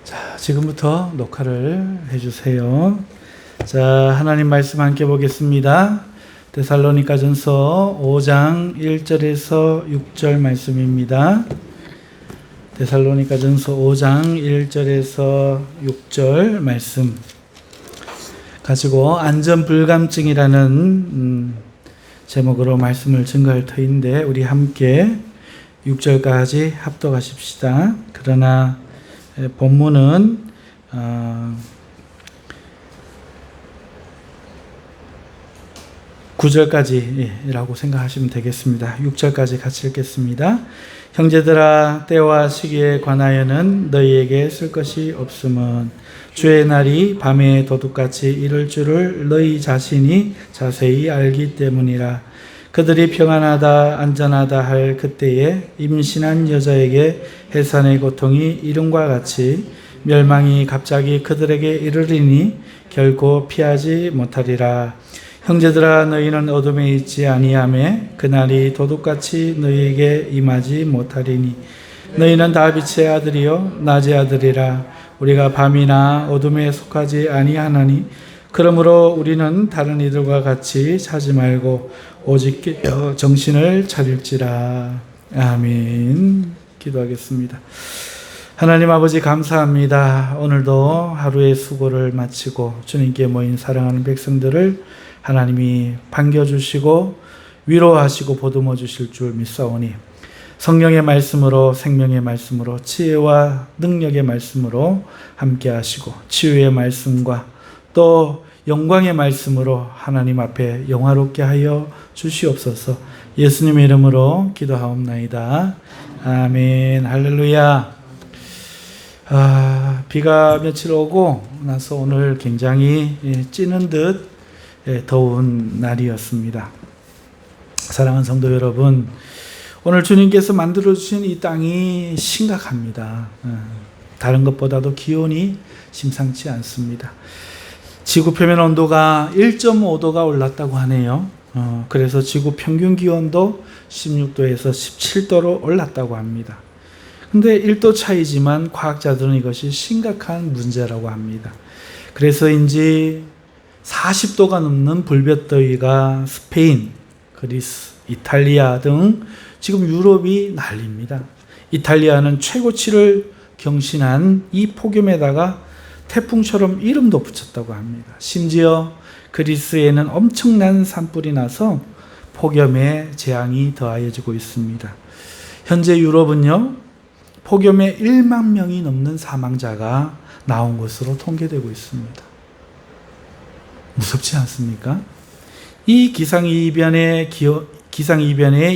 자, 지금부터 녹화를 해주세요. 자, 하나님 말씀 함께 보겠습니다. 데살로니가전서 5장 1절에서 6절 말씀입니다. 데살로니가전서 5장 1절에서 6절 말씀 가지고 안전불감증이라는 제목으로 말씀을 증거할 터인데 우리 함께 6절까지 합독하십시다. 그러나 본문은 9절까지라고 생각하시면 되겠습니다. 6절까지 같이 읽겠습니다. 형제들아, 때와 시기에 관하여는 너희에게 쓸 것이 없음은 주의 날이 밤에 도둑같이 이를 줄을 너희 자신이 자세히 알기 때문이라. 그들이 평안하다 안전하다 할 그때에 임신한 여자에게 해산의 고통이 이름과 같이 멸망이 갑자기 그들에게 이르리니 결코 피하지 못하리라. 형제들아, 너희는 어둠에 있지 아니하매 그날이 도둑같이 너희에게 임하지 못하리니 너희는 다 빛의 아들이요 낮의 아들이라. 우리가 밤이나 어둠에 속하지 아니하나니 그러므로 우리는 다른 이들과 같이 자지 말고 오직 깨어 정신을 차릴지라. 아멘. 기도하겠습니다. 하나님 아버지, 감사합니다. 오늘도 하루의 수고를 마치고 주님께 모인 사랑하는 백성들을 하나님이 반겨주시고 위로하시고 보듬어 주실 줄 믿사오니 성령의 말씀으로, 생명의 말씀으로, 지혜와 능력의 말씀으로 함께 하시고 치유의 말씀과 또 영광의 말씀으로 하나님 앞에 영화롭게 하여 주시옵소서. 예수님의 이름으로 기도하옵나이다. 아멘. 할렐루야. 비가 며칠 오고 나서 오늘 굉장히 찌는 듯 더운 날이었습니다. 사랑하는 성도 여러분, 오늘 주님께서 만들어주신 이 땅이 심각합니다. 다른 것보다도 기온이 심상치 않습니다. 지구 표면 온도가 1.5도가 올랐다고 하네요. 그래서 지구 평균 기온도 16도에서 17도로 올랐다고 합니다. 근데 1도 차이지만 과학자들은 이것이 심각한 문제라고 합니다. 그래서인지 40도가 넘는 불볕더위가 스페인, 그리스, 이탈리아 등 지금 유럽이 난립니다. 이탈리아는 최고치를 경신한 이 폭염에다가 태풍처럼 이름도 붙였다고 합니다. 심지어 그리스에는 엄청난 산불이 나서 폭염의 재앙이 더하여지고 있습니다. 현재 유럽은요, 폭염에 1만 명이 넘는 사망자가 나온 것으로 통계되고 있습니다. 무섭지 않습니까? 이 기상이변의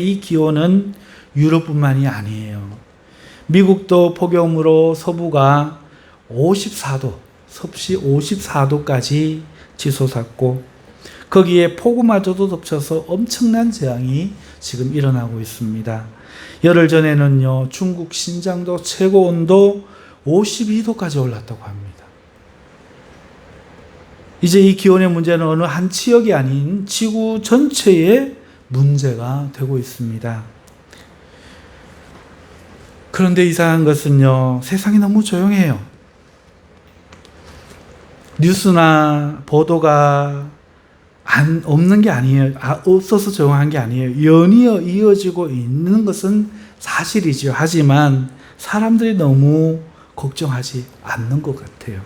이 기온은 유럽뿐만이 아니에요. 미국도 폭염으로 서부가 54도, 섭씨 54도까지 치솟았고 거기에 폭우마저도 덮쳐서 엄청난 재앙이 지금 일어나고 있습니다. 열흘 전에는요, 중국 신장도 최고 온도 52도까지 올랐다고 합니다. 이제 이 기온의 문제는 어느 한 지역이 아닌 지구 전체의 문제가 되고 있습니다. 그런데 이상한 것은요, 세상이 너무 조용해요. 뉴스나 보도가 없는 게 아니에요. 없어서 조용한 게 아니에요. 연이어 이어지고 있는 것은 사실이죠. 하지만 사람들이 너무 걱정하지 않는 것 같아요.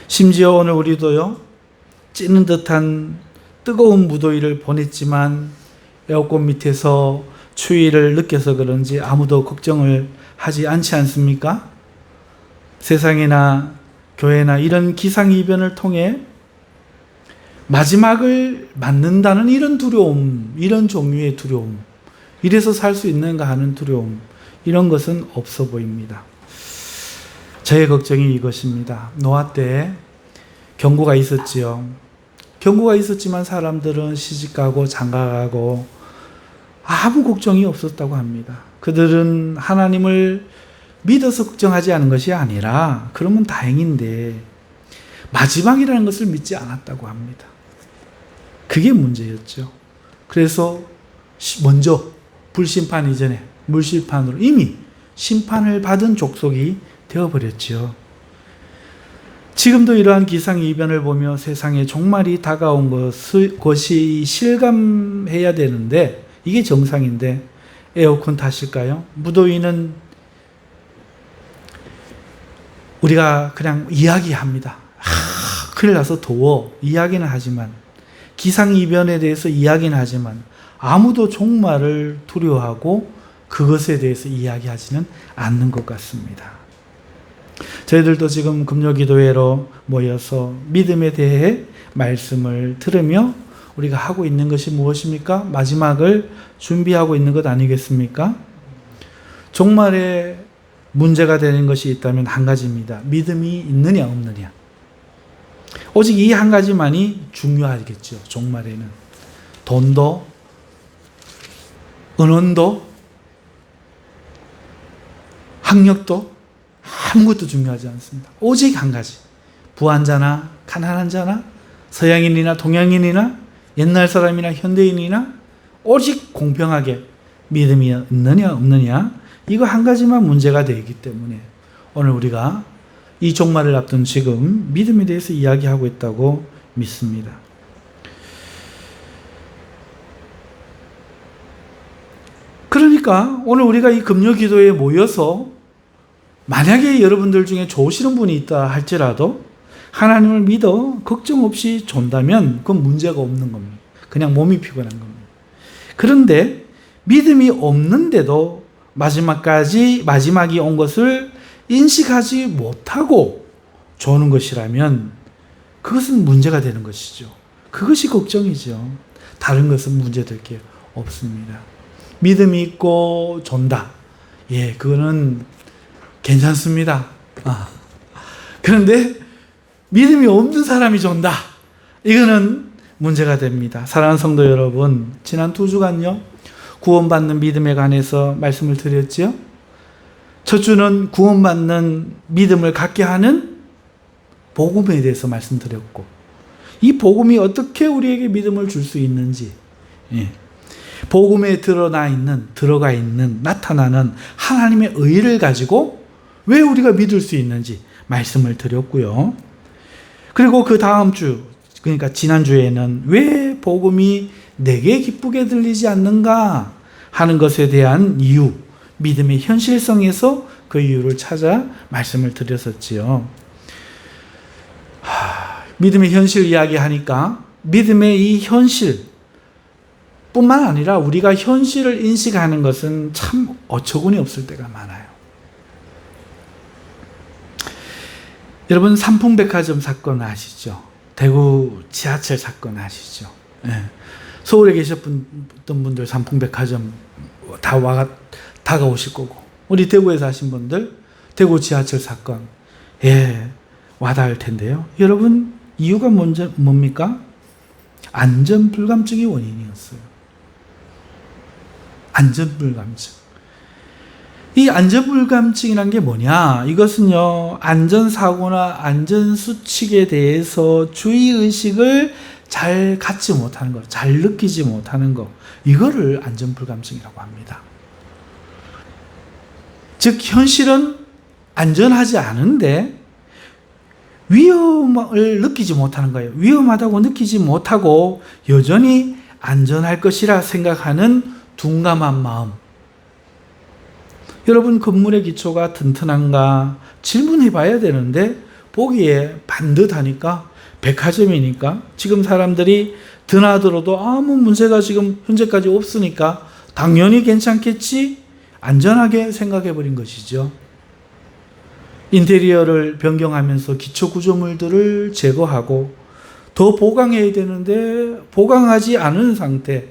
심지어 오늘 우리도요, 찌는 듯한 뜨거운 무더위를 보냈지만 에어컨 밑에서 추위를 느껴서 그런지 아무도 걱정을 하지 않지 않습니까? 세상이나 교회나 이런 기상이변을 통해 마지막을 맞는다는 이런 두려움, 이런 종류의 두려움, 이래서 살 수 있는가 하는 두려움, 이런 것은 없어 보입니다. 저의 걱정이 이것입니다. 노아 때 경고가 있었지요. 경고가 있었지만 사람들은 시집가고 장가가고 아무 걱정이 없었다고 합니다. 그들은 하나님을 믿어서 걱정하지 않은 것이 아니라 그러면 다행인데 마지막이라는 것을 믿지 않았다고 합니다. 그게 문제였죠. 그래서 먼저 불심판 이전에 물심판으로 이미 심판을 받은 족속이 되어버렸죠. 지금도 이러한 기상이변을 보며 세상에 종말이 다가온 것이 실감해야 되는데, 이게 정상인데 에어컨 탓일까요? 무더위는 우리가 그냥 이야기합니다. 큰일 나서 더워 이야기는 하지만, 기상이변에 대해서 이야기는 하지만 아무도 종말을 두려워하고 그것에 대해서 이야기하지는 않는 것 같습니다. 저희들도 지금 금요기도회로 모여서 믿음에 대해 말씀을 들으며 우리가 하고 있는 것이 무엇입니까? 마지막을 준비하고 있는 것 아니겠습니까? 종말에 문제가 되는 것이 있다면 한 가지입니다. 믿음이 있느냐 없느냐. 오직 이 한 가지만이 중요하겠죠. 종말에는 돈도 은원도 학력도 아무것도 중요하지 않습니다. 오직 한 가지. 부한 자나 가난한 자나 서양인이나 동양인이나 옛날 사람이나 현대인이나 오직 공평하게 믿음이 있느냐 없느냐, 이거 한 가지만 문제가 되기 때문에 오늘 우리가 이 종말을 앞둔 지금 믿음에 대해서 이야기하고 있다고 믿습니다. 그러니까 오늘 우리가 이 금요기도에 모여서 만약에 여러분들 중에 좋으시는 분이 있다 할지라도 하나님을 믿어 걱정 없이 존다면 그건 문제가 없는 겁니다. 그냥 몸이 피곤한 겁니다. 그런데 믿음이 없는데도 마지막이 온 것을 인식하지 못하고 조는 것이라면 그것은 문제가 되는 것이죠. 그것이 걱정이죠. 다른 것은 문제될 게 없습니다. 믿음이 있고 존다. 예, 그거는 괜찮습니다. 그런데 믿음이 없는 사람이 존다. 이거는 문제가 됩니다. 사랑하는 성도 여러분, 지난 2주간요, 구원받는 믿음에 관해서 말씀을 드렸죠. 첫 주는 구원받는 믿음을 갖게 하는 복음에 대해서 말씀드렸고, 이 복음이 어떻게 우리에게 믿음을 줄 수 있는지, 복음에 들어가 있는, 나타나는 하나님의 의를 가지고 왜 우리가 믿을 수 있는지 말씀을 드렸고요. 그리고 그 다음 주, 그러니까 지난주에는 왜 복음이 내게 기쁘게 들리지 않는가 하는 것에 대한 이유, 믿음의 현실성에서 그 이유를 찾아 말씀을 드렸었지요. 믿음의 현실 이야기하니까 믿음의 이 현실 뿐만 아니라 우리가 현실을 인식하는 것은 참 어처구니 없을 때가 많아요. 여러분, 삼풍백화점 사건 아시죠? 대구 지하철 사건 아시죠? 네. 서울에 계셨던 분들 삼풍백화점 다가오실 거고, 우리 대구에 사신 분들 대구 지하철 사건 와닿을 텐데요. 여러분, 이유가 뭡니까? 안전불감증이 원인이었어요. 안전불감증. 이 안전불감증이란 게 뭐냐? 이것은요, 안전사고나 안전수칙에 대해서 주의의식을 잘 갖지 못하는 것, 잘 느끼지 못하는 것, 이거를 안전불감증이라고 합니다. 즉, 현실은 안전하지 않은데 위험을 느끼지 못하는 거예요. 위험하다고 느끼지 못하고 여전히 안전할 것이라 생각하는 둔감한 마음. 여러분, 건물의 기초가 튼튼한가 질문해 봐야 되는데 보기에 반듯하니까, 백화점이니까 지금 사람들이 드나들어도 아무 문제가 지금 현재까지 없으니까 당연히 괜찮겠지, 안전하게 생각해 버린 것이죠. 인테리어를 변경하면서 기초 구조물들을 제거하고 더 보강해야 되는데 보강하지 않은 상태,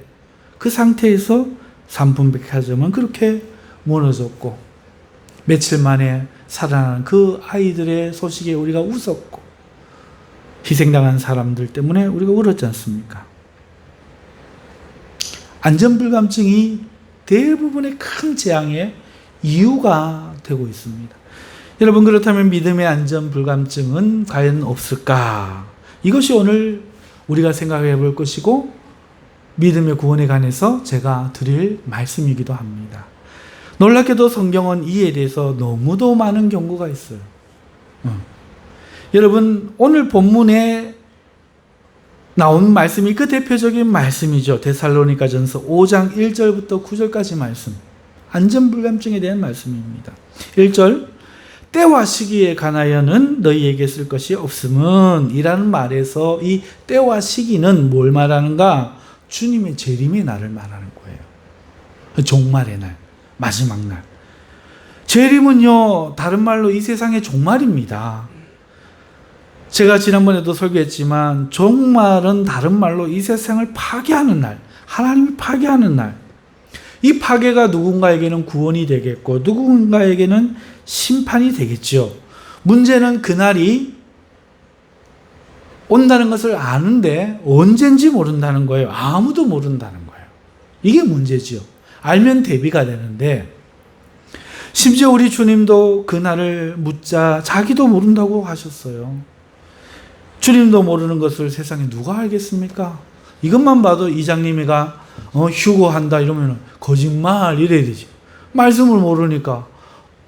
그 상태에서 삼풍백화점은 그렇게 무너졌고, 며칠 만에 살아난 그 아이들의 소식에 우리가 웃었고, 희생당한 사람들 때문에 우리가 울었지 않습니까? 안전불감증이 대부분의 큰 재앙의 이유가 되고 있습니다. 여러분, 그렇다면 믿음의 안전불감증은 과연 없을까? 이것이 오늘 우리가 생각해 볼 것이고 믿음의 구원에 관해서 제가 드릴 말씀이기도 합니다. 놀랍게도 성경은 이에 대해서 너무도 많은 경고가 있어요. 여러분, 오늘 본문에 나온 말씀이 그 대표적인 말씀이죠. 데살로니가전서 5장 1절부터 9절까지 말씀. 안전불감증에 대한 말씀입니다. 1절, 때와 시기에 관하여는 너희에게 쓸 것이 없음은 이라는 말에서 이 때와 시기는 뭘 말하는가? 주님의 재림의 날을 말하는 거예요. 종말의 날, 마지막 날. 재림은요, 다른 말로 이 세상의 종말입니다. 제가 지난번에도 설교했지만 종말은 다른 말로 이 세상을 파괴하는 날, 하나님이 파괴하는 날. 이 파괴가 누군가에게는 구원이 되겠고 누군가에게는 심판이 되겠죠. 문제는 그날이 온다는 것을 아는데 언젠지 모른다는 거예요. 아무도 모른다는 거예요. 이게 문제지요. 알면 대비가 되는데, 심지어 우리 주님도 그날을 묻자 자기도 모른다고 하셨어요. 주님도 모르는 것을 세상에 누가 알겠습니까? 이것만 봐도 이장님이가 휴거한다 이러면 거짓말 이래야 되지. 말씀을 모르니까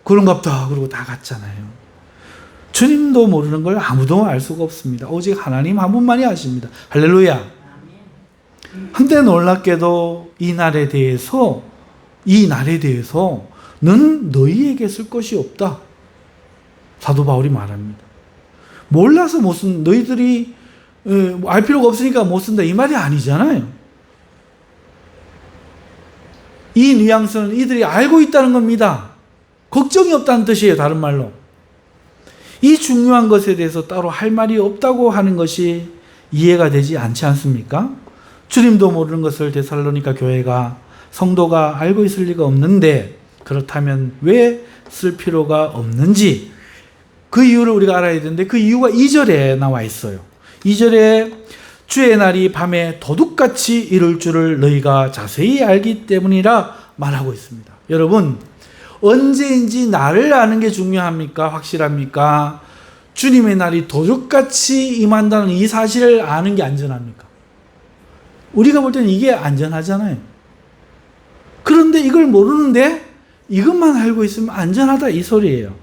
그런갑다 그러고 다 갔잖아요. 주님도 모르는 걸 아무도 알 수가 없습니다. 오직 하나님 한 분만이 아십니다. 할렐루야. 한때 놀랍게도 이 날에 대해서 는 너희에게 쓸 것이 없다. 사도 바울이 말합니다. 몰라서 못 쓴, 너희들이 알 필요가 없으니까 못 쓴다 이 말이 아니잖아요. 이 뉘앙스는 이들이 알고 있다는 겁니다. 걱정이 없다는 뜻이에요. 다른 말로. 이 중요한 것에 대해서 따로 할 말이 없다고 하는 것이 이해가 되지 않지 않습니까? 주님도 모르는 것을 데살로니가 교회가, 성도가 알고 있을 리가 없는데, 그렇다면 왜 쓸 필요가 없는지 그 이유를 우리가 알아야 되는데, 그 이유가 2절에 나와 있어요. 2절에 주의 날이 밤에 도둑같이 이룰 줄을 너희가 자세히 알기 때문이라 말하고 있습니다. 여러분, 언제인지 날을 아는 게 중요합니까? 확실합니까? 주님의 날이 도둑같이 임한다는 이 사실을 아는 게 안전합니까? 우리가 볼 때는 이게 안전하잖아요. 그런데 이걸 모르는데 이것만 알고 있으면 안전하다 이 소리예요.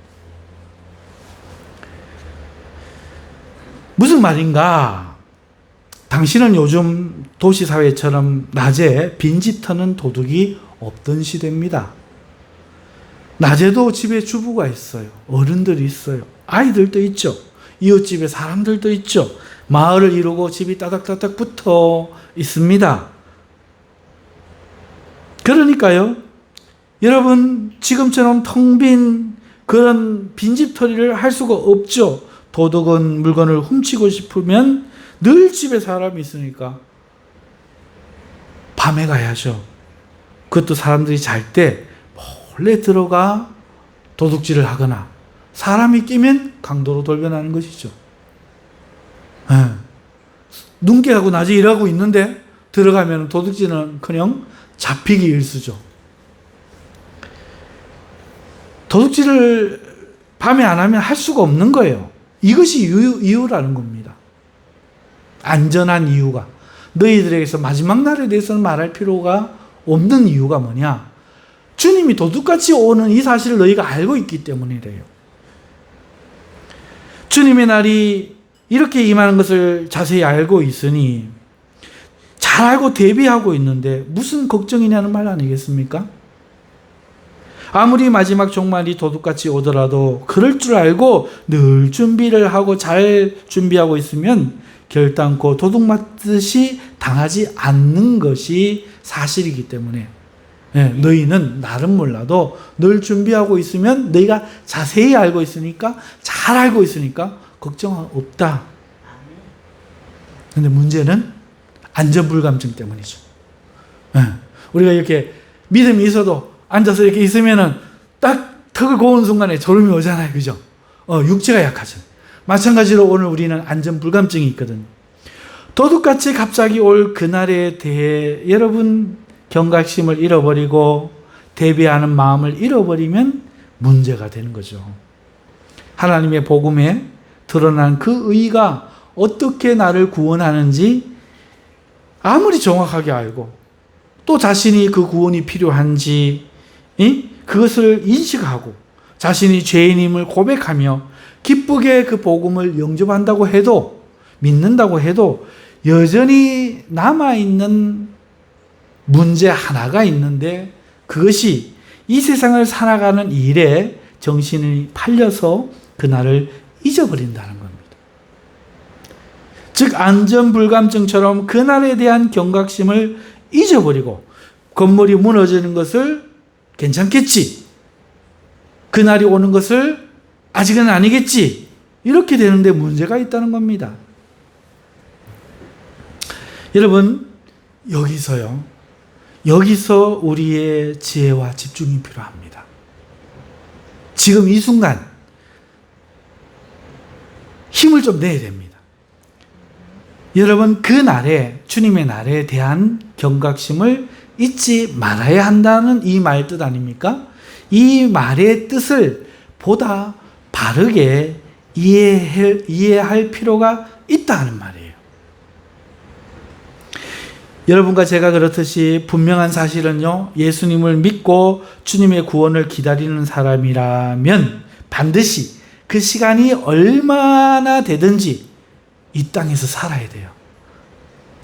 무슨 말인가? 당신은 요즘 도시사회처럼 낮에 빈집 터는 도둑이 없던 시대입니다. 낮에도 집에 주부가 있어요. 어른들이 있어요. 아이들도 있죠. 이웃집에 사람들도 있죠. 마을을 이루고 집이 따닥따닥 붙어 있습니다. 그러니까요, 여러분, 지금처럼 텅 빈 그런 빈집털이를 할 수가 없죠. 도둑은 물건을 훔치고 싶으면 늘 집에 사람이 있으니까 밤에 가야죠. 그것도 사람들이 잘 때 몰래 들어가 도둑질을 하거나 사람이 끼면 강도로 돌변하는 것이죠. 눈 깨하고 낮에 일하고 있는데 들어가면 도둑질은커녕 잡히기 일쑤죠. 도둑질을 밤에 안 하면 할 수가 없는 거예요. 이것이 이유라는 겁니다. 안전한 이유가. 너희들에게서 마지막 날에 대해서는 말할 필요가 없는 이유가 뭐냐? 주님이 도둑같이 오는 이 사실을 너희가 알고 있기 때문이래요. 주님의 날이 이렇게 임하는 것을 자세히 알고 있으니, 잘 알고 대비하고 있는데 무슨 걱정이냐는 말 아니겠습니까? 아무리 마지막 종말이 도둑같이 오더라도 그럴 줄 알고 늘 준비를 하고 잘 준비하고 있으면 결단코 도둑 맞듯이 당하지 않는 것이 사실이기 때문에, 너희는 나름 몰라도 늘 준비하고 있으면, 너희가 자세히 알고 있으니까, 잘 알고 있으니까 걱정 없다. 근데 문제는 안전불감증 때문이죠. 우리가 이렇게 믿음이 있어도 앉아서 이렇게 있으면은 딱 턱을 고은 순간에 졸음이 오잖아요. 그죠? 육체가 약하죠. 마찬가지로 오늘 우리는 안전불감증이 있거든요. 도둑같이 갑자기 올 그날에 대해 여러분 경각심을 잃어버리고 대비하는 마음을 잃어버리면 문제가 되는 거죠. 하나님의 복음에 드러난 그 의가 어떻게 나를 구원하는지 아무리 정확하게 알고 또 자신이 그 구원이 필요한지 그것을 인식하고 자신이 죄인임을 고백하며 기쁘게 그 복음을 영접한다고 해도, 믿는다고 해도 여전히 남아있는 문제 하나가 있는데, 그것이 이 세상을 살아가는 일에 정신이 팔려서 그날을 잊어버린다는 겁니다. 즉 안전불감증처럼 그날에 대한 경각심을 잊어버리고 건물이 무너지는 것을 괜찮겠지, 그날이 오는 것을 아직은 아니겠지, 이렇게 되는데 문제가 있다는 겁니다. 여러분, 여기서 우리의 지혜와 집중이 필요합니다. 지금 이 순간 힘을 좀 내야 됩니다. 여러분, 그 날에, 주님의 날에 대한 경각심을 잊지 말아야 한다는 이 말 뜻 아닙니까? 이 말의 뜻을 보다 바르게 이해할 필요가 있다는 말이에요. 여러분과 제가 그렇듯이 분명한 사실은요, 예수님을 믿고 주님의 구원을 기다리는 사람이라면 반드시 그 시간이 얼마나 되든지 이 땅에서 살아야 돼요.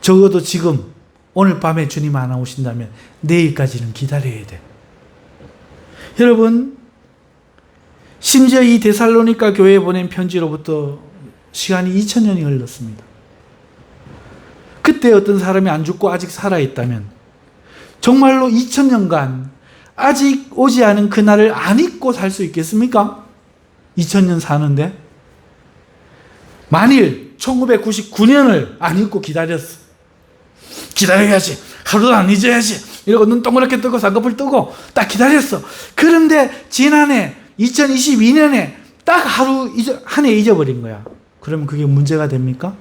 적어도 지금 오늘 밤에 주님 안 오신다면 내일까지는 기다려야 돼요. 여러분, 심지어 이 데살로니가 교회에 보낸 편지로부터 시간이 2000년이 흘렀습니다. 그때 어떤 사람이 안 죽고 아직 살아있다면 정말로 2000년간 아직 오지 않은 그날을 안 잊고 살 수 있겠습니까? 2000년 사는데 만일 1999년을 안 잊고 기다렸어. 기다려야지, 하루도 안 잊어야지 이러고 눈 동그랗게 뜨고 쌍꺼풀 뜨고 딱 기다렸어. 그런데 지난해 2022년에 딱 한 해 잊어버린 거야. 그러면 그게 문제가 됩니까?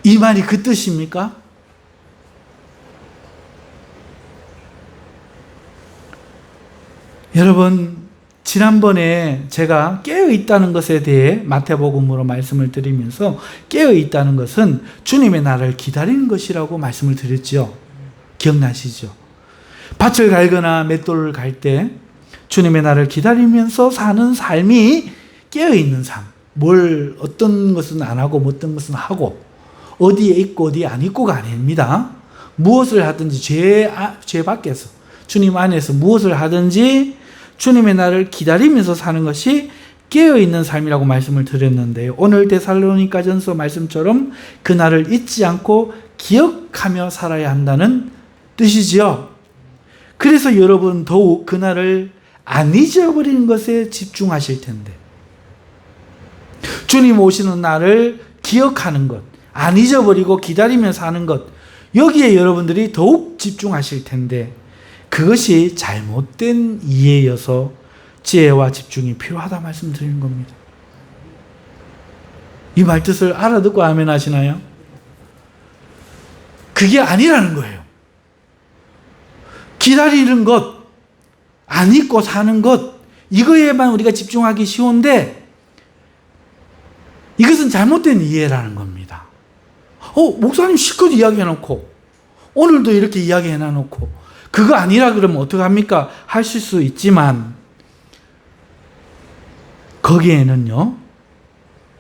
이 말이 그 뜻입니까? 여러분, 지난번에 제가 깨어있다는 것에 대해 마태복음으로 말씀을 드리면서 깨어있다는 것은 주님의 날을 기다리는 것이라고 말씀을 드렸죠. 기억나시죠? 밭을 갈거나 맷돌을 갈 때 주님의 날을 기다리면서 사는 삶이 깨어있는 삶. 어떤 것은 안 하고 어떤 것은 하고 어디에 있고 어디에 안 있고가 아닙니다. 무엇을 하든지 죄 밖에서 주님 안에서 무엇을 하든지 주님의 날을 기다리면서 사는 것이 깨어있는 삶이라고 말씀을 드렸는데요. 오늘 데살로니가전서 말씀처럼 그 날을 잊지 않고 기억하며 살아야 한다는 뜻이지요. 그래서 여러분 더욱 그 날을 안 잊어버리는 것에 집중하실 텐데, 주님 오시는 날을 기억하는 것, 안 잊어버리고 기다리며 사는 것, 여기에 여러분들이 더욱 집중하실 텐데 그것이 잘못된 이해여서 지혜와 집중이 필요하다 말씀드리는 겁니다. 이 말뜻을 알아듣고 아멘 하시나요? 그게 아니라는 거예요. 기다리는 것, 안 잊고 사는 것, 이거에만 우리가 집중하기 쉬운데 이것은 잘못된 이해라는 겁니다. 목사님 실컷 이야기해놓고 오늘도 이렇게 이야기해놔놓고 그거 아니라 그러면 어떡합니까? 하실 수 있지만 거기에는요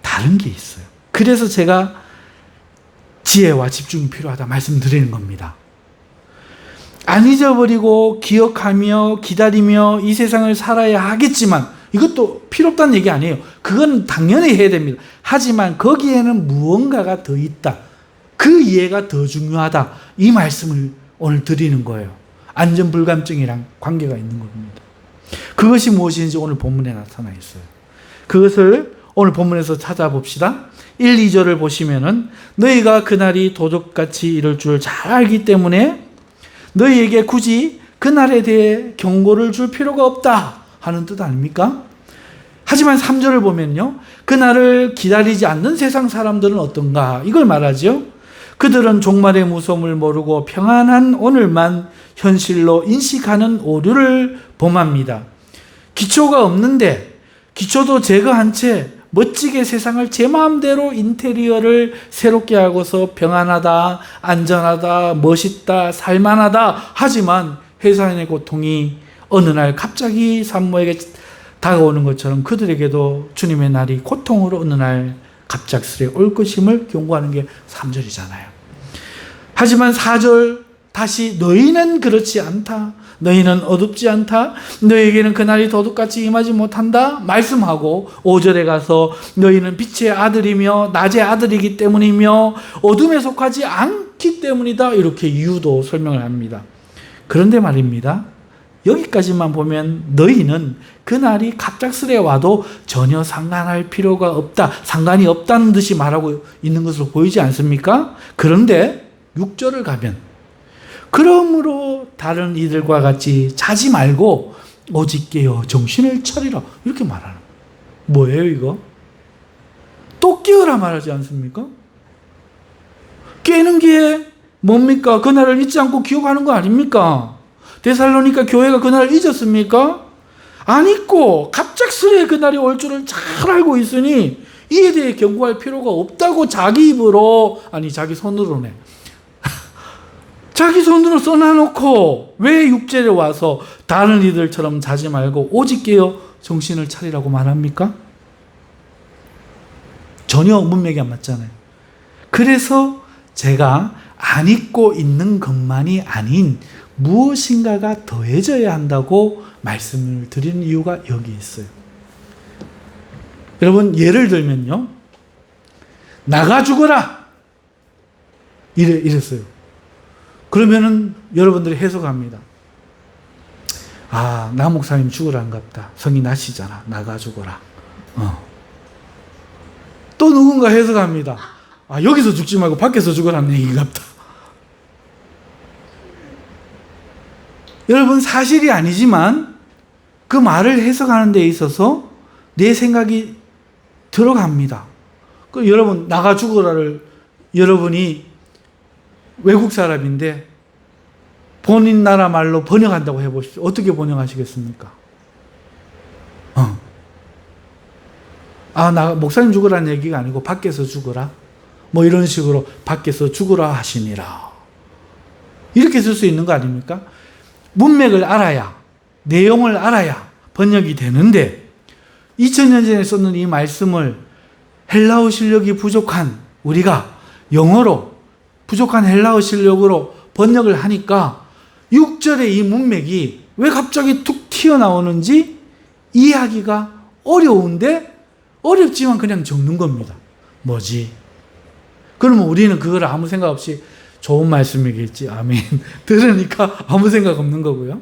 다른 게 있어요. 그래서 제가 지혜와 집중이 필요하다 말씀드리는 겁니다. 안 잊어버리고 기억하며 기다리며 이 세상을 살아야 하겠지만 이것도 필요 없다는 얘기 아니에요. 그건 당연히 해야 됩니다. 하지만 거기에는 무언가가 더 있다. 그 이해가 더 중요하다. 이 말씀을 오늘 드리는 거예요. 안전불감증이랑 관계가 있는 겁니다. 그것이 무엇인지 오늘 본문에 나타나 있어요. 그것을 오늘 본문에서 찾아봅시다. 1, 2절을 보시면은 너희가 그날이 도적같이 이를 줄 잘 알기 때문에 너희에게 굳이 그날에 대해 경고를 줄 필요가 없다 하는 뜻 아닙니까? 하지만 3절을 보면요, 그날을 기다리지 않는 세상 사람들은 어떤가 이걸 말하죠. 그들은 종말의 무서움을 모르고 평안한 오늘만 현실로 인식하는 오류를 범합니다. 기초가 없는데 기초도 제거한 채 멋지게 세상을 제 마음대로 인테리어를 새롭게 하고서 평안하다, 안전하다, 멋있다, 살만하다 하지만 회사의 고통이 어느 날 갑자기 산모에게 다가오는 것처럼 그들에게도 주님의 날이 고통으로 어느 날 갑작스레 올 것임을 경고하는 게 3절이잖아요. 하지만 4절 다시 너희는 그렇지 않다. 너희는 어둡지 않다. 너희에게는 그날이 도둑같이 임하지 못한다. 말씀하고 5절에 가서 너희는 빛의 아들이며 낮의 아들이기 때문이며 어둠에 속하지 않기 때문이다. 이렇게 이유도 설명을 합니다. 그런데 말입니다. 여기까지만 보면 너희는 그날이 갑작스레 와도 전혀 상관할 필요가 없다. 상관이 없다는 듯이 말하고 있는 것으로 보이지 않습니까? 그런데 6절을 가면 그러므로 다른 이들과 같이 자지 말고 오직 깨어 정신을 차리라. 이렇게 말하는 거예요. 뭐예요 이거? 또 깨어라 말하지 않습니까? 깨는 게 뭡니까? 그날을 잊지 않고 기억하는 거 아닙니까? 데살로니가 교회가 그날을 잊었습니까? 안 잊고 갑작스레 그날이 올 줄을 잘 알고 있으니 이에 대해 경고할 필요가 없다고 자기 입으로, 아니 자기 손으로네. 자기 손으로 써놔놓고 왜 6절에 와서 다른 이들처럼 자지 말고 오직 깨어 정신을 차리라고 말합니까? 전혀 문맥이 안 맞잖아요. 그래서 제가 안 잊고 있는 것만이 아닌 무엇인가가 더해져야 한다고 말씀을 드리는 이유가 여기 있어요. 여러분 예를 들면요. 나가 죽어라! 이랬어요. 그러면은 여러분들이 해석합니다. 아, 나 목사님 죽으란갑다. 성이 나시잖아. 나가 죽어라. 또 누군가 해석합니다. 아, 여기서 죽지 말고 밖에서 죽으라는 얘기갑다. 여러분 사실이 아니지만 그 말을 해석하는 데 있어서 내 생각이 들어갑니다. 그 여러분 나가 죽어라를 여러분이 외국 사람인데 본인 나라 말로 번역한다고 해보십시오. 어떻게 번역하시겠습니까? 나 목사님 죽으라는 얘기가 아니고 밖에서 죽어라. 뭐 이런 식으로 밖에서 죽으라 하시니라. 이렇게 쓸 수 있는 거 아닙니까? 문맥을 알아야, 내용을 알아야 번역이 되는데 2000년 전에 썼는 이 말씀을 헬라어 실력이 부족한 우리가 영어로 부족한 헬라어 실력으로 번역을 하니까 6절의 이 문맥이 왜 갑자기 툭 튀어나오는지 이해하기가 어려운데 어렵지만 그냥 적는 겁니다. 뭐지? 그러면 우리는 그걸 아무 생각 없이 좋은 말씀이겠지. 아멘. 들으니까 아무 생각 없는 거고요.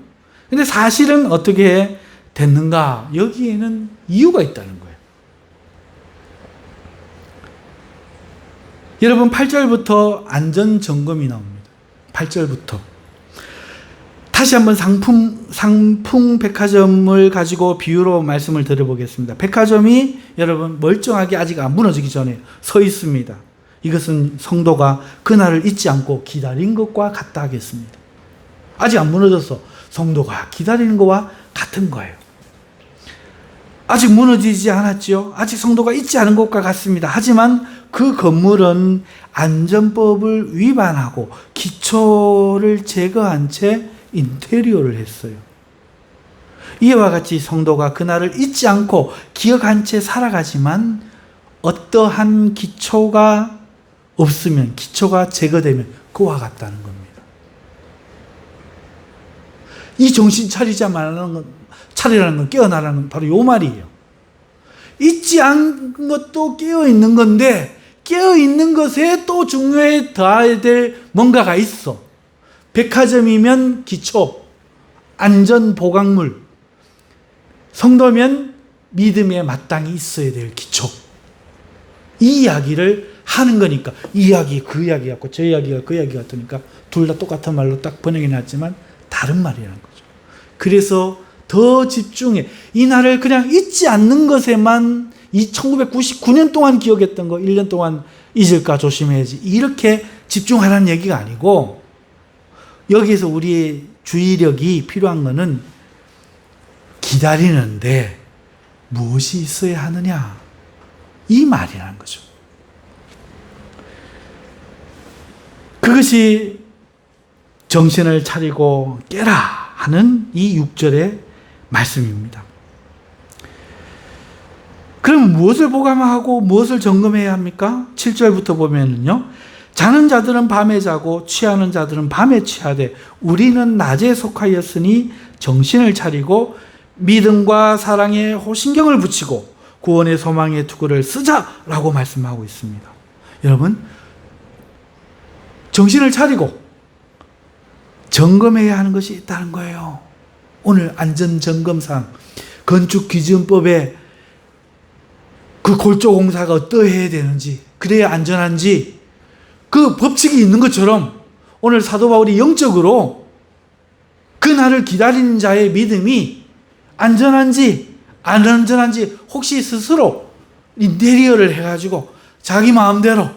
근데 사실은 어떻게 됐는가? 여기에는 이유가 있다는 거예요. 여러분 8절부터 안전점검이 나옵니다. 8절부터. 다시 한번 상품 백화점을 가지고 비유로 말씀을 드려보겠습니다. 백화점이 여러분 멀쩡하게 아직 안 무너지기 전에 서 있습니다. 이것은 성도가 그날을 잊지 않고 기다린 것과 같다 하겠습니다. 아직 안 무너져서 성도가 기다리는 것과 같은 거예요. 아직 무너지지 않았지요. 아직 성도가 잊지 않은 것과 같습니다. 하지만 그 건물은 안전법을 위반하고 기초를 제거한 채 인테리어를 했어요. 이와 같이 성도가 그날을 잊지 않고 기억한 채 살아가지만 어떠한 기초가 없으면, 기초가 제거되면 그와 같다는 겁니다. 이 정신 차리라는 건 깨어나라는 건 바로 이 말이에요. 잊지 않은 것도 깨어있는 건데 깨어있는 것에 또 중요해 더해야 될 뭔가가 있어. 백화점이면 기초, 안전보강물, 성도면 믿음에 마땅히 있어야 될 기초. 이 이야기를 하는 거니까 이 이야기 그 이야기 같고 저 이야기가 그 이야기 같으니까 둘 다 똑같은 말로 딱 번역이 났지만 다른 말이라는 거죠. 그래서 더 집중해. 이 날을 그냥 잊지 않는 것에만 이 1999년 동안 기억했던 거 1년 동안 잊을까 조심해야지. 이렇게 집중하라는 얘기가 아니고 여기에서 우리의 주의력이 필요한 것은 기다리는데 무엇이 있어야 하느냐. 이 말이라는 거죠. 그것이 정신을 차리고 깨라 하는 이 6절의 말씀입니다. 그럼 무엇을 보감하고 무엇을 점검해야 합니까? 7절부터 보면은요. 자는 자들은 밤에 자고 취하는 자들은 밤에 취하되 우리는 낮에 속하였으니 정신을 차리고 믿음과 사랑에 호신경을 붙이고 구원의 소망의 투구를 쓰자라고 말씀하고 있습니다. 여러분, 정신을 차리고 점검해야 하는 것이 있다는 거예요. 오늘 안전점검상 건축기준법에 그 골조공사가 어떠해야 되는지, 그래야 안전한지 그 법칙이 있는 것처럼 오늘 사도 바울이 영적으로 그날을 기다리는 자의 믿음이 안전한지 안 안전한지 혹시 스스로 인테리어를 해가지고 자기 마음대로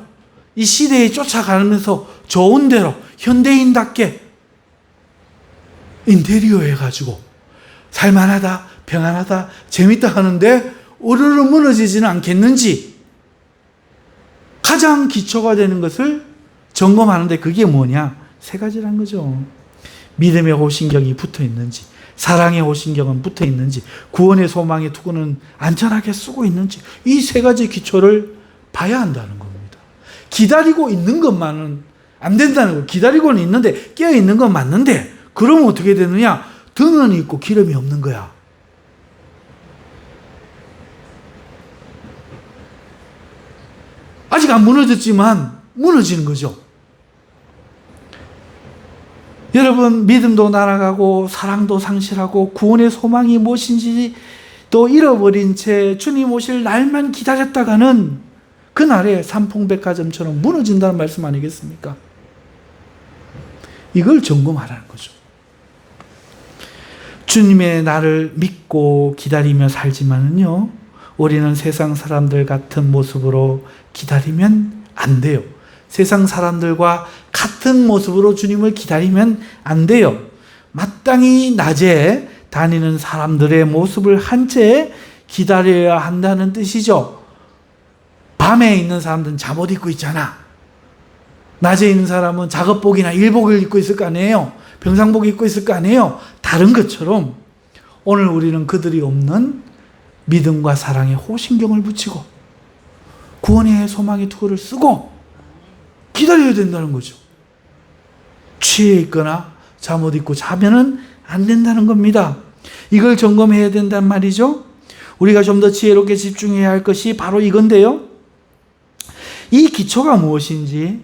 이 시대에 쫓아가면서 좋은 대로 현대인답게 인테리어 해가지고 살만하다, 평안하다, 재밌다 하는데 우르르 무너지지는 않겠는지 가장 기초가 되는 것을 점검하는데 그게 뭐냐? 세 가지란 거죠. 믿음의 호신경이 붙어 있는지, 사랑의 호신경은 붙어 있는지, 구원의 소망의 투구는 안전하게 쓰고 있는지, 이 세 가지 기초를 봐야 한다는 겁니다. 기다리고 있는 것만은 안 된다는 거예요. 기다리고는 있는데, 깨어 있는 건 맞는데, 그러면 어떻게 되느냐? 등은 있고 기름이 없는 거야. 아직 안 무너졌지만 무너지는 거죠. 여러분, 믿음도 날아가고 사랑도 상실하고 구원의 소망이 무엇인지 또 잃어버린 채 주님 오실 날만 기다렸다가는 그날에 삼풍백화점처럼 무너진다는 말씀 아니겠습니까? 이걸 점검하라는 거죠. 주님의 날을 믿고 기다리며 살지만은요, 우리는 세상 사람들 같은 모습으로 기다리면 안 돼요. 세상 사람들과 같은 모습으로 주님을 기다리면 안 돼요. 마땅히 낮에 다니는 사람들의 모습을 한 채 기다려야 한다는 뜻이죠. 밤에 있는 사람들은 잠옷 입고 있잖아. 낮에 있는 사람은 작업복이나 일복을 입고 있을 거 아니에요. 병상복 입고 있을 거 아니에요. 다른 것처럼 오늘 우리는 그들이 없는 믿음과 사랑에 호신경을 붙이고 구원의 소망의 투구를 쓰고 기다려야 된다는 거죠. 취해 있거나 잠옷 입고 자면은 안 된다는 겁니다. 이걸 점검해야 된단 말이죠. 우리가 좀 더 지혜롭게 집중해야 할 것이 바로 이건데요. 이 기초가 무엇인지,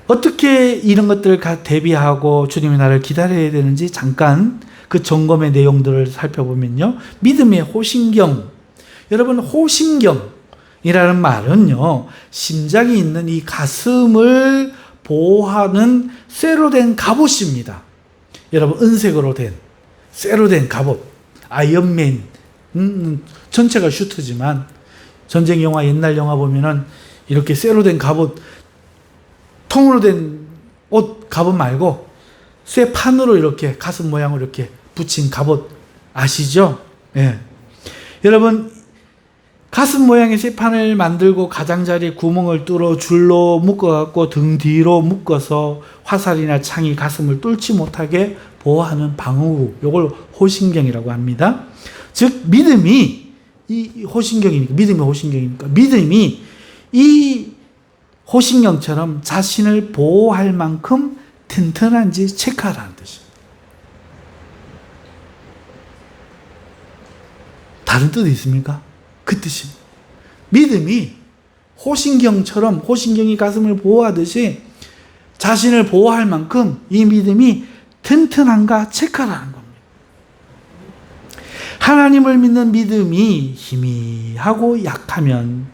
어떻게 이런 것들을 대비하고 주님의 날을 기다려야 되는지 잠깐 그 점검의 내용들을 살펴보면요. 믿음의 호신경. 여러분, 호신경이라는 말은요, 심장이 있는 이 가슴을 보호하는 쇠로 된 갑옷입니다. 여러분, 은색으로 된 쇠로 된 갑옷. 아이언맨. 전체가 슈트지만 전쟁 영화, 옛날 영화 보면은 이렇게 쇠로 된 갑옷, 통으로 된 옷 갑옷 말고 쇠 판으로 이렇게 가슴 모양으로 이렇게 붙인 갑옷 아시죠? 예. 여러분, 가슴 모양의 쇠판을 만들고 가장자리에 구멍을 뚫어 줄로 묶어갖고 등 뒤로 묶어서 화살이나 창이 가슴을 뚫지 못하게 보호하는 방어구, 이걸 호신경이라고 합니다. 즉 믿음이 이 호신경이니까, 믿음의 호신경이니까 믿음이 이 호신경처럼 자신을 보호할 만큼 튼튼한지 체크하라는 뜻입니다. 다른 뜻이 있습니까? 그 뜻입니다. 믿음이 호신경처럼, 호신경이 가슴을 보호하듯이 자신을 보호할 만큼 이 믿음이 튼튼한가 체크하라는 겁니다. 하나님을 믿는 믿음이 희미하고 약하면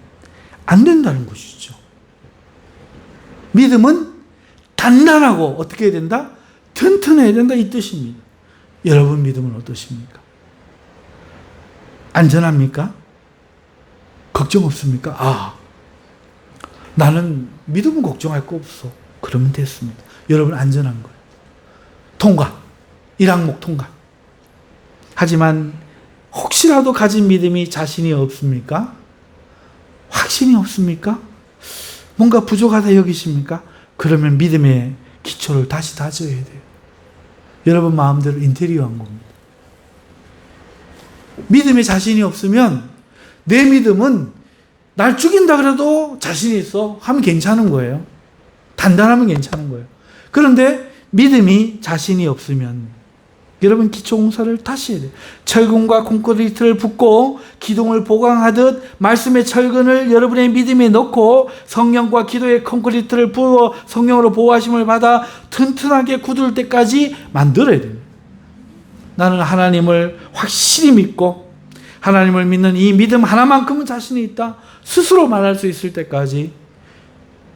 안 된다는 것이죠. 믿음은 단단하고 어떻게 해야 된다? 튼튼해야 된다, 이 뜻입니다. 여러분 믿음은 어떠십니까? 안전합니까? 걱정 없습니까? 아, 나는 믿음은 걱정할 거 없어. 그러면 됐습니다. 여러분 안전한 거예요. 통과. 1항목 통과. 하지만 혹시라도 가진 믿음이 자신이 없습니까? 확신이 없습니까? 뭔가 부족하다 여기십니까? 그러면 믿음의 기초를 다시 다져야 돼요. 여러분 마음대로 인테리어 한 겁니다. 믿음에 자신이 없으면 내 믿음은 날 죽인다 그래도 자신이 있어 하면 괜찮은 거예요. 단단하면 괜찮은 거예요. 그런데 믿음이 자신이 없으면 여러분 기초공사를 다시 해야 돼요. 철근과 콘크리트를 붓고 기둥을 보강하듯 말씀의 철근을 여러분의 믿음에 넣고 성령과 기도의 콘크리트를 부어 성령으로 보호하심을 받아 튼튼하게 굳을 때까지 만들어야 됩니다. 나는 하나님을 확실히 믿고 하나님을 믿는 이 믿음 하나만큼은 자신이 있다 스스로 말할 수 있을 때까지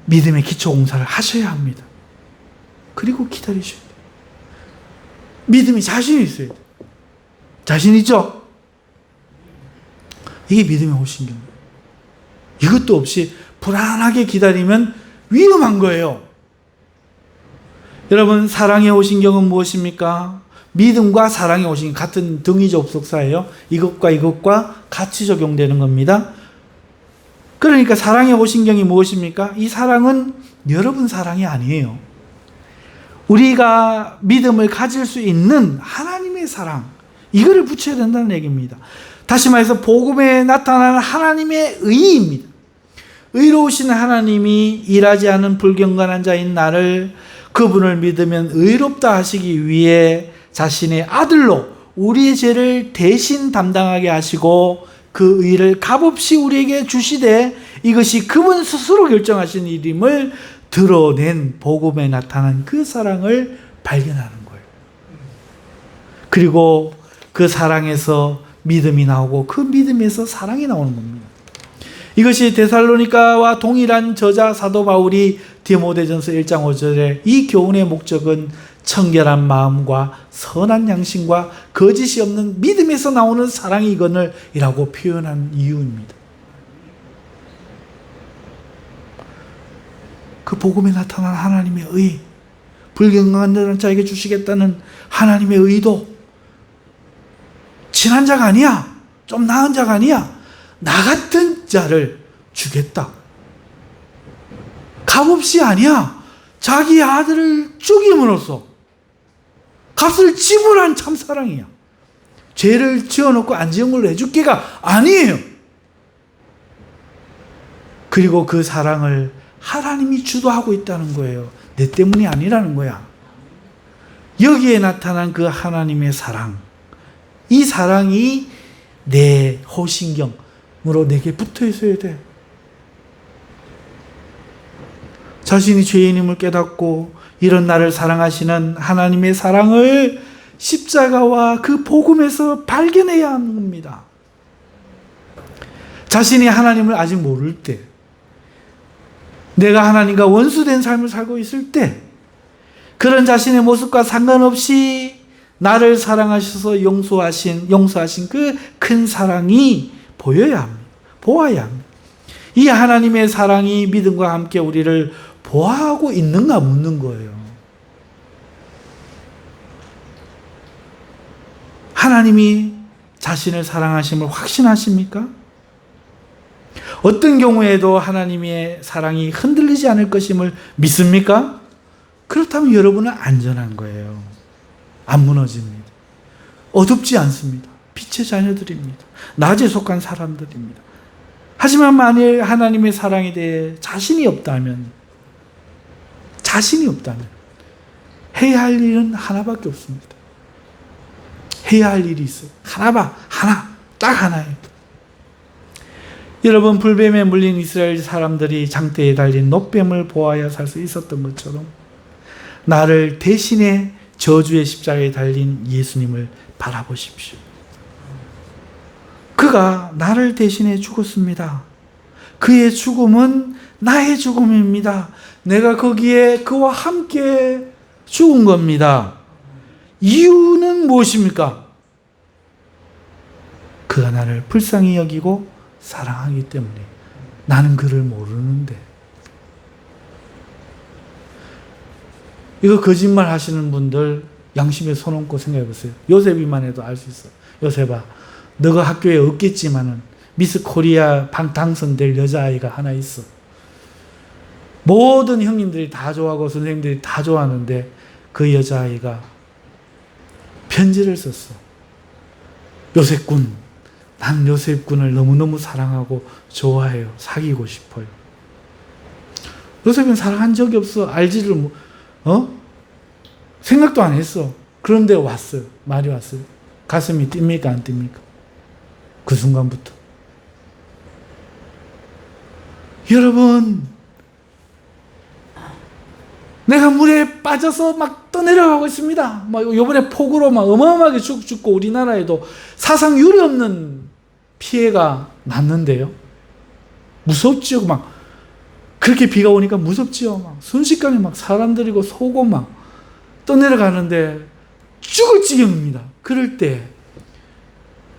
믿음의 기초공사를 하셔야 합니다. 그리고 기다리셔야 돼요. 믿음이 자신이 있어야 돼요. 자신 있죠? 이게 믿음의 호신경이에요. 이것도 없이 불안하게 기다리면 위험한 거예요. 여러분 사랑의 호신경은 무엇입니까? 믿음과 사랑의 호신경 같은 등위 접속사예요. 이것과 이것과 같이 적용되는 겁니다. 그러니까 사랑의 호신경이 무엇입니까? 이 사랑은 여러분 사랑이 아니에요. 우리가 믿음을 가질 수 있는 하나님의 사랑, 이거를 붙여야 된다는 얘기입니다. 다시 말해서 복음에 나타나는 하나님의 의입니다. 의로우신 하나님이 일하지 않은 불경건한 자인 나를 그분을 믿으면 의롭다 하시기 위해 자신의 아들로 우리의 죄를 대신 담당하게 하시고 그 의를 값없이 우리에게 주시되 이것이 그분 스스로 결정하신 일임을 드러낸 복음에 나타난 그 사랑을 발견하는 거예요. 그리고 그 사랑에서 믿음이 나오고 그 믿음에서 사랑이 나오는 겁니다. 이것이 데살로니가와 동일한 저자 사도 바울이 디모데전서 1장 5절에 이 교훈의 목적은 청결한 마음과 선한 양심과 거짓이 없는 믿음에서 나오는 사랑이 이거늘이라고 표현한 이유입니다. 그 복음에 나타난 하나님의 의, 불경건한 자에게 주시겠다는 하나님의 의도, 친한 자가 아니야, 좀 나은 자가 아니야, 나 같은 자를 주겠다. 값없이 아니야, 자기 아들을 죽임으로써 값을 지불한 참사랑이야. 죄를 지어놓고 안 지은 걸로 해줄게가 아니에요. 그리고 그 사랑을 하나님이 주도하고 있다는 거예요. 내 때문이 아니라는 거야. 여기에 나타난 그 하나님의 사랑, 이 사랑이 내 호신경으로 내게 붙어 있어야 돼. 자신이 죄인임을 깨닫고 이런 나를 사랑하시는 하나님의 사랑을 십자가와 그 복음에서 발견해야 하는 겁니다. 자신이 하나님을 아직 모를 때, 내가 하나님과 원수된 삶을 살고 있을 때, 그런 자신의 모습과 상관없이 나를 사랑하셔서 용서하신 그 큰 사랑이 보여야 합니다. 보아야 합니다. 이 하나님의 사랑이 믿음과 함께 우리를 보호하고 있는가 묻는 거예요. 하나님이 자신을 사랑하심을 확신하십니까? 어떤 경우에도 하나님의 사랑이 흔들리지 않을 것임을 믿습니까? 그렇다면 여러분은 안전한 거예요. 안 무너집니다. 어둡지 않습니다. 빛의 자녀들입니다. 낮에 속한 사람들입니다. 하지만 만일 하나님의 사랑에 대해 자신이 없다면 해야 할 일은 하나밖에 없습니다. 해야 할 일이 있어요. 딱 하나예요. 여러분, 불뱀에 물린 이스라엘 사람들이 장대에 달린 놋뱀을 보아야 살 수 있었던 것처럼 나를 대신해 저주의 십자가에 달린 예수님을 바라보십시오. 그가 나를 대신해 죽었습니다. 그의 죽음은 나의 죽음입니다. 내가 거기에 그와 함께 죽은 겁니다. 이유는 무엇입니까? 그가 나를 불쌍히 여기고 사랑하기 때문에. 나는 그를 모르는데. 이거 거짓말 하시는 분들 양심에 손 얹고 생각해 보세요. 요셉이만 해도 알 수 있어. 요셉아, 너가 학교에 없겠지만은 미스 코리아 당선될 여자아이가 하나 있어. 모든 형님들이 다 좋아하고 선생님들이 다 좋아하는데 그 여자아이가 편지를 썼어. 요셉군, 난 요셉군을 너무너무 사랑하고 좋아해요. 사귀고 싶어요. 요셉은 사랑한 적이 없어. 알지를 생각도 안 했어. 그런데 왔어요. 말이 왔어요. 가슴이 뜁니까 안 뜁니까? 그 순간부터. 여러분, 내가 물에 빠져서 막 떠내려가고 있습니다. 막 요번에 폭우로 막 어마어마하게 죽고 우리나라에도 사상 유례 없는 피해가 났는데요. 무섭지요. 막 그렇게 비가 오니까 무섭지요. 막 순식간에 막 사람들이고 소고 막 떠내려가는데 죽을 지경입니다. 그럴 때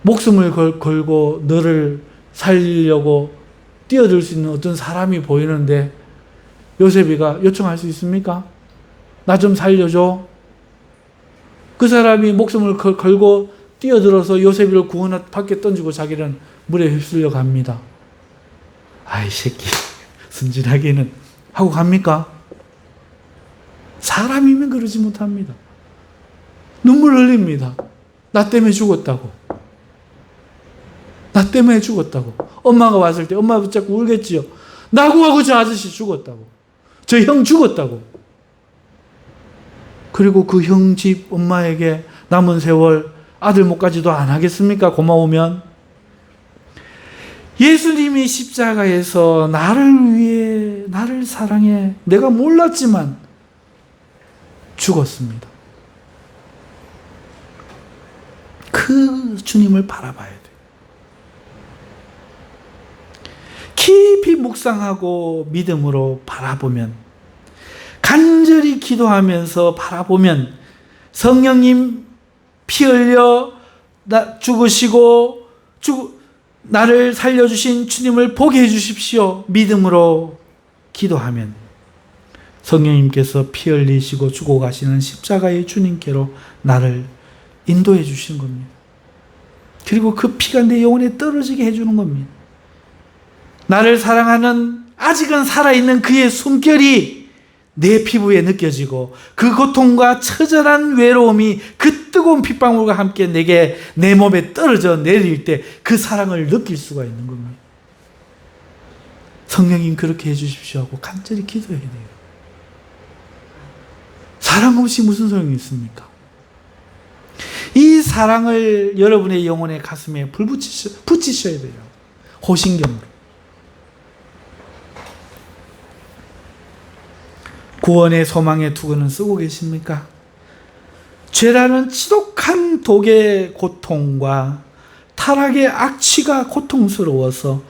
목숨을 걸고 너를 살리려고 뛰어들 수 있는 어떤 사람이 보이는데 요셉이가 요청할 수 있습니까? 나 좀 살려줘. 그 사람이 목숨을 걸고 뛰어들어서 요셉이를 구원 밖에 던지고 자기는 물에 휩쓸려 갑니다. 아이 새끼 순진하게는 하고 갑니까? 사람이면 그러지 못합니다. 눈물 흘립니다. 나 때문에 죽었다고. 나 때문에 죽었다고. 엄마가 왔을 때 엄마 붙잡고 울겠지요. 나하고 저 아저씨 죽었다고. 저 형 죽었다고. 그리고 그 형 집 엄마에게 남은 세월 아들 목까지도 안 하겠습니까? 고마우면. 예수님이 십자가에서 나를 위해, 나를 사랑해, 내가 몰랐지만 죽었습니다. 그 주님을 바라봐야 돼요. 깊이 묵상하고 믿음으로 바라보면, 간절히 기도하면서 바라보면 성령님 피 흘려 죽으시고 나를 살려주신 주님을 보게 해주십시오. 믿음으로 기도하면 성령님께서 피 흘리시고 죽어 가시는 십자가의 주님께로 나를 인도해 주시는 겁니다. 그리고 그 피가 내 영혼에 떨어지게 해주는 겁니다. 나를 사랑하는 아직은 살아있는 그의 숨결이 내 피부에 느껴지고 그 고통과 처절한 외로움이 그 뜨거운 핏방울과 함께 내 몸에 떨어져 내릴 때 그 사랑을 느낄 수가 있는 겁니다. 성령님 그렇게 해주십시오 하고 간절히 기도해야 돼요. 사랑 없이 무슨 소용이 있습니까? 이 사랑을 여러분의 영혼의 가슴에 붙이셔야 돼요. 호신경으로. 구원의 소망의 투구는 쓰고 계십니까? 죄라는 지독한 독의 고통과 타락의 악취가 고통스러워서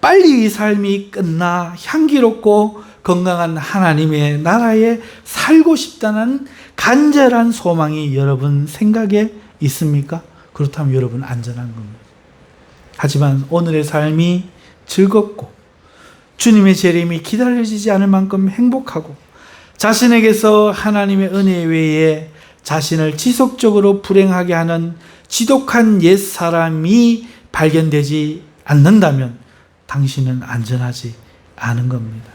빨리 이 삶이 끝나 향기롭고 건강한 하나님의 나라에 살고 싶다는 간절한 소망이 여러분 생각에 있습니까? 그렇다면 여러분 안전한 겁니다. 하지만 오늘의 삶이 즐겁고 주님의 재림이 기다려지지 않을 만큼 행복하고 자신에게서 하나님의 은혜 외에 자신을 지속적으로 불행하게 하는 지독한 옛사람이 발견되지 않는다면 당신은 안전하지 않은 겁니다.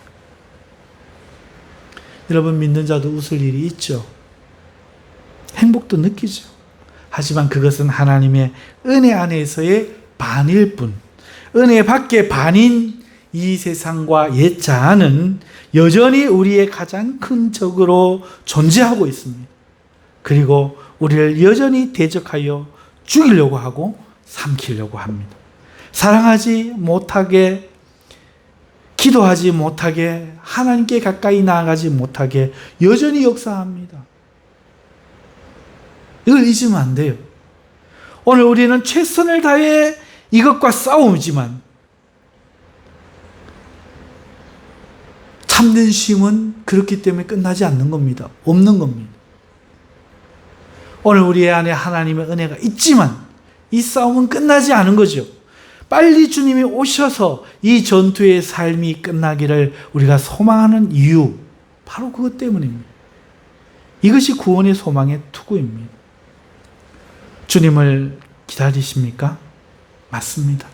여러분, 믿는 자도 웃을 일이 있죠. 행복도 느끼죠. 하지만 그것은 하나님의 은혜 안에서의 반일 뿐, 은혜 밖의 반인 이 세상과 옛 자아는 여전히 우리의 가장 큰 적으로 존재하고 있습니다. 그리고 우리를 여전히 대적하여 죽이려고 하고 삼키려고 합니다. 사랑하지 못하게, 기도하지 못하게, 하나님께 가까이 나아가지 못하게 여전히 역사합니다. 이걸 잊으면 안 돼요. 오늘 우리는 최선을 다해 이것과 싸우지만 참된 쉼은 그렇기 때문에 끝나지 않는 겁니다. 없는 겁니다. 오늘 우리 안에 하나님의 은혜가 있지만 이 싸움은 끝나지 않은 거죠. 빨리 주님이 오셔서 이 전투의 삶이 끝나기를 우리가 소망하는 이유, 바로 그것 때문입니다. 이것이 구원의 소망의 투구입니다. 주님을 기다리십니까? 맞습니다.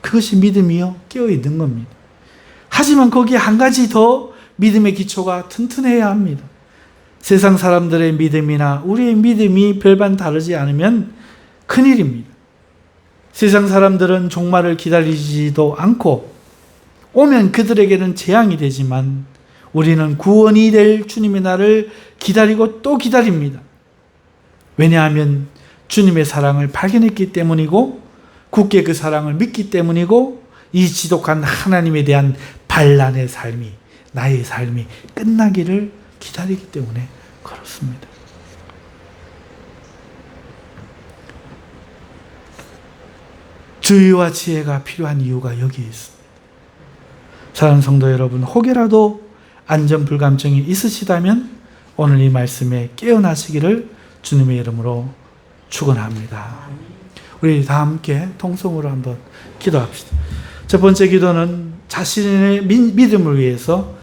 그것이 믿음이요, 깨어있는 겁니다. 하지만 거기에 한 가지 더 믿음의 기초가 튼튼해야 합니다. 세상 사람들의 믿음이나 우리의 믿음이 별반 다르지 않으면 큰일입니다. 세상 사람들은 종말을 기다리지도 않고 오면 그들에게는 재앙이 되지만 우리는 구원이 될 주님의 날을 기다리고 또 기다립니다. 왜냐하면 주님의 사랑을 발견했기 때문이고 굳게 그 사랑을 믿기 때문이고 이 지독한 하나님에 대한 반란의 삶이, 나의 삶이 끝나기를 기다리기 때문에 그렇습니다. 주의와 지혜가 필요한 이유가 여기에 있습니다. 사랑하는 성도 여러분, 혹여라도 안전불감증이 있으시다면 오늘 이 말씀에 깨어나시기를 주님의 이름으로 축원합니다. 우리 다 함께 통성으로 한번 기도합시다. 첫 번째 기도는 자신의 믿음을 위해서